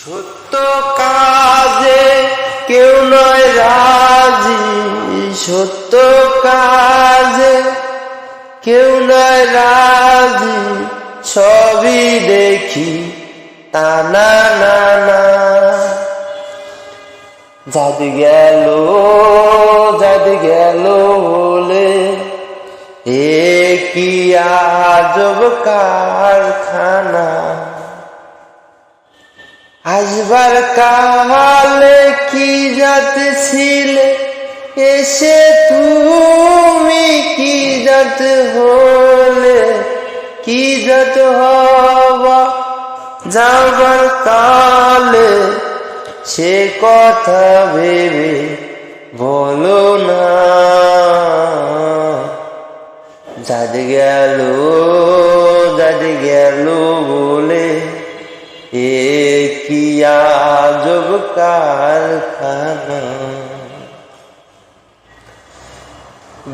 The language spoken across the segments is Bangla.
সত্য কাজে কেউ নয় রাজি, সত্য কাজে কেউ নয় রাজি, সবই দেখি তা না না না। জাদি গেল বলে এ কি আজব কারখানা। আসবার কালে কি জাত ছিলে, এসে তুমি কি জাত হলে, কি জাত হবা যাবার কালে, সে কথা ভেবে বলো না। জাদি গেল বলে এ কি আজব কারখানা।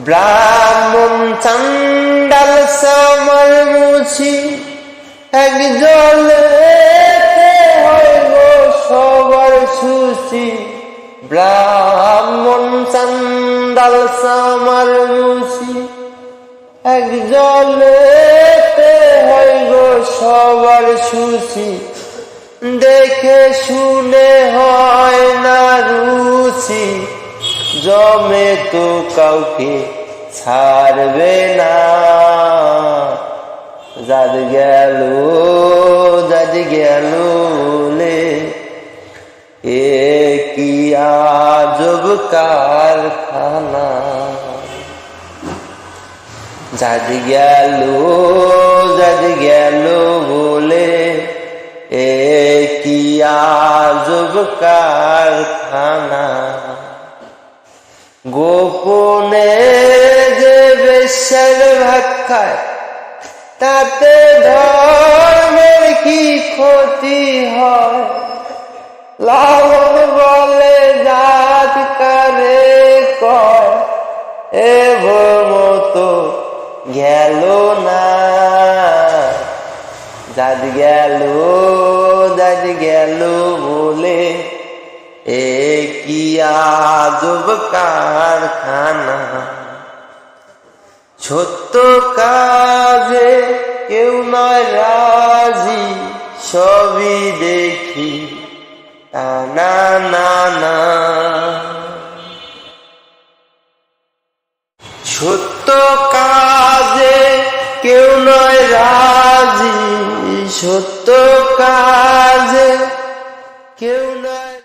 ব্রাহ্মণ চান্ডাল সামার মুছি এক জলেতে হইব সবার সুচি। ব্রাহ্মণ চান্ডাল সামার মুছি এক জলেতে হইব সবার সুচি। দেখে শুনে হয় না রুচি, জমে তো কাউকে ছাড়বে না। জাদি গেল বলে এ কি আজব কারখানা। জাদি গেল বলে এ কি আজব কারখানা। গোপনে যে বেশ্যার ভাত খায়, তাতে ধর্মের কি ক্ষতি হয়। লালন বলে জাত কারে কয়, এ মতো গেল না। জাদি গেল বলে এ কি আজব কারখানা। সত্য কাজে কেউ নয় রাজি, সবই দেখি তা না না না। সত্য কাজে কেউ নয় রাজি, সত্য কাজে কেউ নয়।